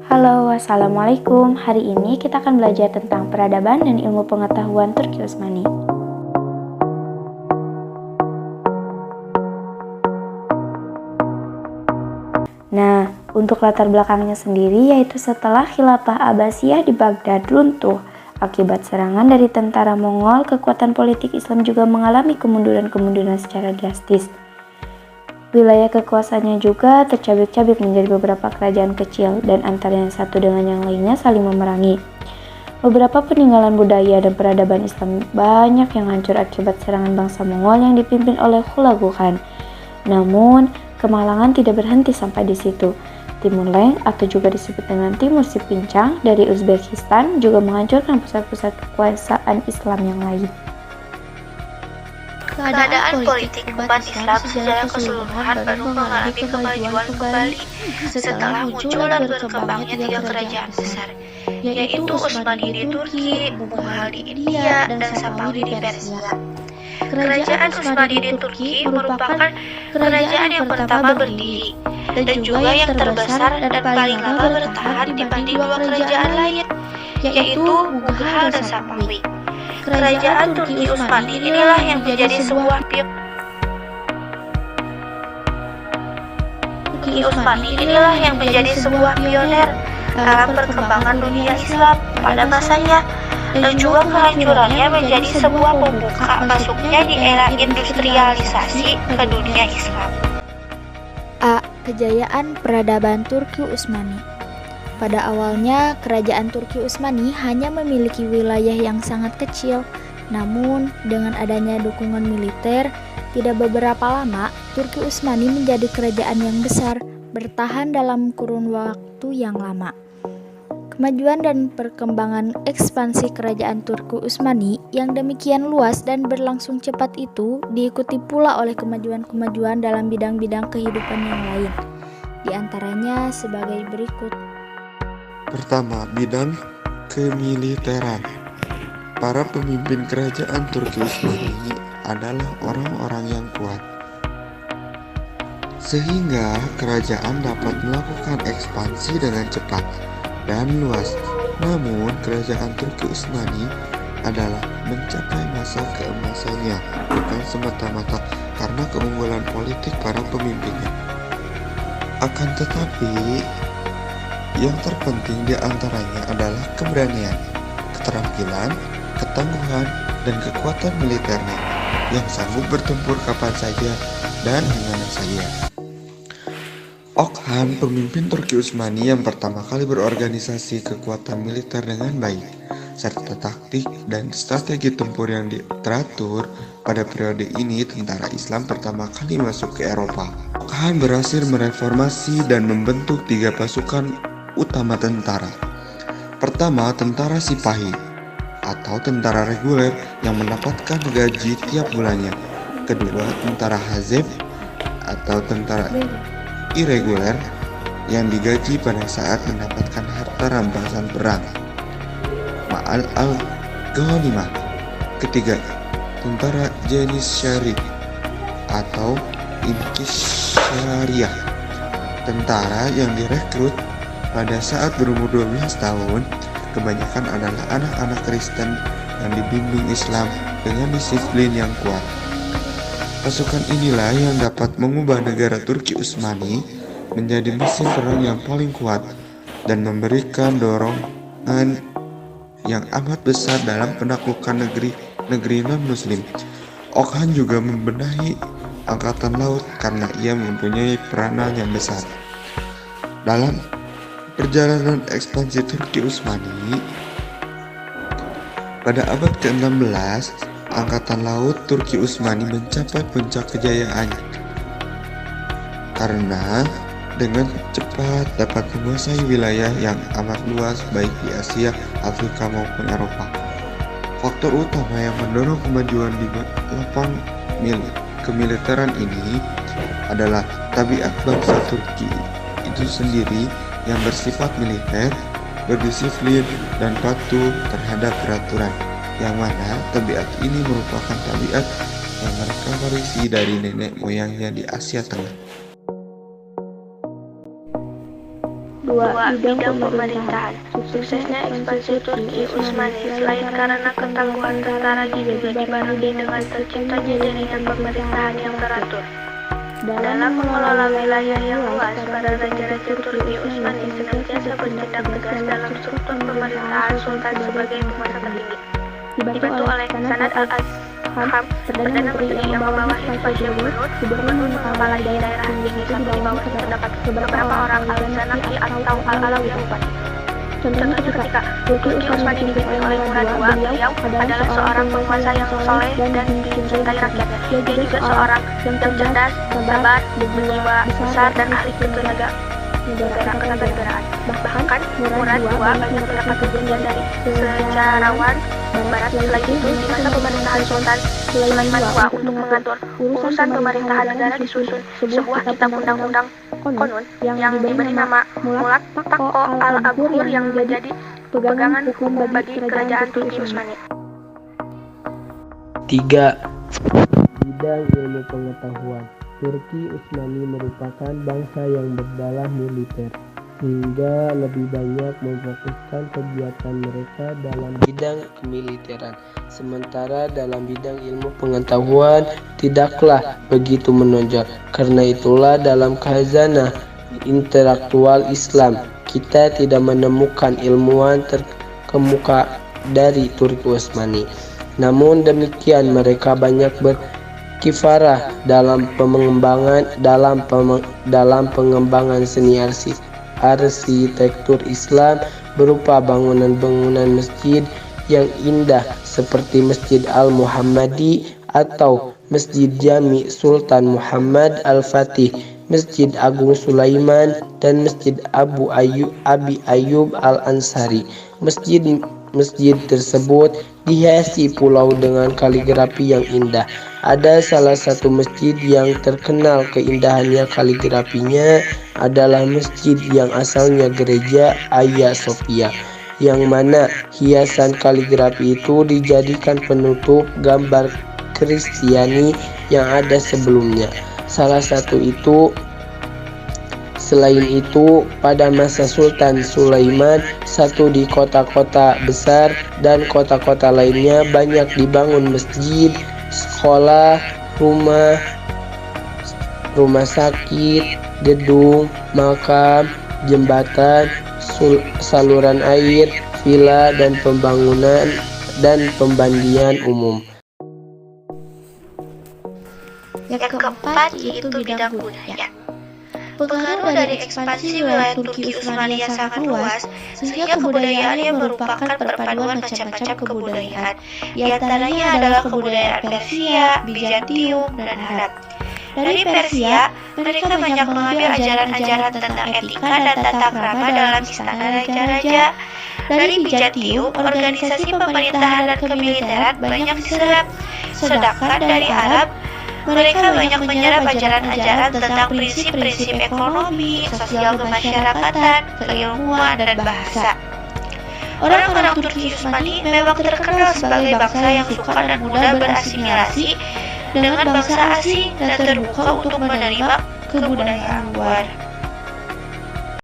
Halo, Assalamualaikum. Hari ini kita akan belajar tentang peradaban dan ilmu pengetahuan Turki Utsmani. Nah, untuk latar belakangnya sendiri yaitu setelah Khilafah Abbasiyah di Baghdad runtuh akibat serangan dari tentara Mongol, kekuatan politik Islam juga mengalami kemunduran-kemunduran secara drastis. Wilayah kekuasaannya juga tercabik-cabik menjadi beberapa kerajaan kecil dan antara yang satu dengan yang lainnya saling memerangi. Beberapa peninggalan budaya dan peradaban Islam banyak yang hancur akibat serangan bangsa Mongol yang dipimpin oleh Hulagu Khan. Namun, kemalangan tidak berhenti sampai di situ. Timur Leng atau juga disebut dengan Timur Sipincang dari Uzbekistan juga menghancurkan pusat-pusat kekuasaan Islam yang lain. Keadaan politik umat Islam secara keseluruhan baru mengalami kemajuan kembali setelah muncul dan berkembangnya tiga kerajaan besar, yaitu Utsmani di Turki, Mughal di India, dan Safawi di Persia. Kerajaan Utsmani di Turki merupakan kerajaan yang pertama berdiri dan juga yang terbesar dan paling lama bertahan dibanding dua kerajaan lain, yaitu Mughal dan Safawi. Kerajaan Turki Utsmani inilah yang menjadi sebuah pioner dalam perkembangan dunia Islam pada masanya, dan juga kehancurannya menjadi sebuah pembuka masuknya di era industrialisasi ke dunia Islam. A. Kejayaan peradaban Turki Utsmani. Pada awalnya, kerajaan Turki Utsmani hanya memiliki wilayah yang sangat kecil. Namun, dengan adanya dukungan militer, tidak beberapa lama, Turki Utsmani menjadi kerajaan yang besar, bertahan dalam kurun waktu yang lama. Kemajuan dan perkembangan ekspansi kerajaan Turki Utsmani yang demikian luas dan berlangsung cepat itu diikuti pula oleh kemajuan-kemajuan dalam bidang-bidang kehidupan yang lain. Di antaranya sebagai berikut. Pertama, bidang kemiliteran. Para pemimpin kerajaan Turki Utsmani adalah orang-orang yang kuat, sehingga kerajaan dapat melakukan ekspansi dengan cepat dan luas. Namun, kerajaan Turki Utsmani adalah mencapai masa keemasannya bukan semata-mata karena keunggulan politik para pemimpinnya. Akan tetapi, yang terpenting di antaranya adalah keberanian, keterampilan, ketangguhan, dan kekuatan militernya yang sanggup bertempur kapan saja dan di mana saja. Khan, pemimpin Turki Utsmani yang pertama kali berorganisasi kekuatan militer dengan baik, serta taktik dan strategi tempur yang teratur. Pada periode ini, tentara Islam pertama kali masuk ke Eropa. Khan berhasil mereformasi dan membentuk tiga pasukan utama tentara. Pertama, tentara Sipahi atau tentara reguler yang mendapatkan gaji tiap bulannya. Kedua, tentara Hazeb atau tentara irreguler yang digaji pada saat mendapatkan harta rampasan perang. Ma'al al-Ghanimah. Ketiga, tentara Janissary atau Inkisyariyah, tentara yang direkrut pada saat berumur 12 tahun. Kebanyakan adalah anak-anak Kristen yang dibimbing Islam dengan disiplin yang kuat. Pasukan inilah yang dapat mengubah negara Turki Utsmani menjadi mesin perang yang paling kuat dan memberikan dorongan yang amat besar dalam penaklukan negeri non-muslim. Khan juga membenahi angkatan laut karena ia mempunyai peranan yang besar dalam perjalanan ekspansi Turki Utsmani. Pada abad ke-16, angkatan laut Turki Utsmani mencapai puncak kejayaan karena dengan cepat dapat menguasai wilayah yang amat luas baik di Asia, Afrika maupun Eropa. Faktor utama yang mendorong kemajuan di lapang kemiliteran ini adalah tabiat bangsa Turki itu sendiri yang bersifat militer, berdisiplin, dan patuh terhadap peraturan, yang mana tabiat ini merupakan tabiat yang mereka warisi dari nenek moyangnya di Asia Tengah. 2. Bidang pemerintahan. Suksesnya ekspansi Turki Utsmani selain karena ketangguhan tentara juga dibarengi dengan terciptanya jaringan pemerintahan yang teratur. Dalam mengelola wilayah yang luas, para raja-raja Turki Utsmani senantiasa bertindak tegas dalam struktur pemerintahan sultan sebagai penguasa tertinggi. Dibantu oleh Sanad al-Asham, Perdana Menteri yang membawahi sebagai gubernur kepala daerah tinggi sampai di bawah terdapat beberapa orang al-Zanaki atau al-Alawi Bupati. Contohnya ketika Turki Utsmani dipimpin oleh Murad II, beliau adalah seorang penguasa yang soleh dan dicintai rakyatnya. Dia juga seorang yang cerdas, sabar, berjiwa besar dan ahli ketatanegaraan. Bahkan Murad II banyak mendapat pujian dari sejarawan Barat. Selain itu, di masa pemerintahan Sultan Sulaiman II untuk mengatur urusan pemerintahan negara disusun sebuah kitab undang-undang Konun yang diberi nama Mulat Pakko al-Abhur yang menjadi pegangan hukum bagi kerajaan Turki Utsmani. 3. Bidang ilmu pengetahuan. Turki Utsmani merupakan bangsa yang berdarah militer, sehingga lebih banyak memfokuskan kegiatan mereka dalam bidang kemiliteran. Sementara dalam bidang ilmu pengetahuan tidaklah begitu menonjol. Karena itulah dalam khazanah intelektual Islam kita tidak menemukan ilmuwan terkemuka dari Turki Utsmani. Namun demikian mereka banyak berkifarah dalam pengembangan seni arsitektur Islam berupa bangunan-bangunan masjid yang indah seperti Masjid Al-Muhammadi atau Masjid Jami Sultan Muhammad Al-Fatih, Masjid Agung Sulaiman, dan Masjid Abi Ayyub Al-Ansari. Masjid tersebut dihiasi pulau dengan kaligrafi yang indah. Ada salah satu masjid yang terkenal keindahannya kaligrafinya adalah masjid yang asalnya gereja Hagia Sophia, yang mana hiasan kaligrafi itu dijadikan penutup gambar Kristiani yang ada sebelumnya. Selain itu, pada masa Sultan Sulaiman I di kota-kota besar dan kota-kota lainnya banyak dibangun masjid, sekolah, rumah sakit, gedung, makam, jembatan, saluran air, villa, dan pembangunan dan pembandian umum. Yang keempat yaitu bidang budaya. Pengaruh dari ekspansi wilayah Turki Utsmani yang sangat luas, sehingga kebudayaannya merupakan perpaduan macam-macam kebudayaan. Di antaranya adalah kebudayaan Persia, Bizantium, dan Arab. Dari Persia, mereka banyak mengambil ajaran-ajaran tentang etika dan tata krama dalam istana raja-raja. Dari Bizantium, organisasi pemerintahan dan kemiliteran banyak diserap. Sedangkan dari Arab, mereka banyak menyerap ajaran-ajaran tentang prinsip-prinsip ekonomi, sosial kemasyarakatan, keilmuan, dan bahasa. Orang-orang Turki Utsmani memang terkenal sebagai bangsa yang suka dan mudah berasimilasi dengan bangsa asing dan terbuka untuk menerima kebudayaan luar.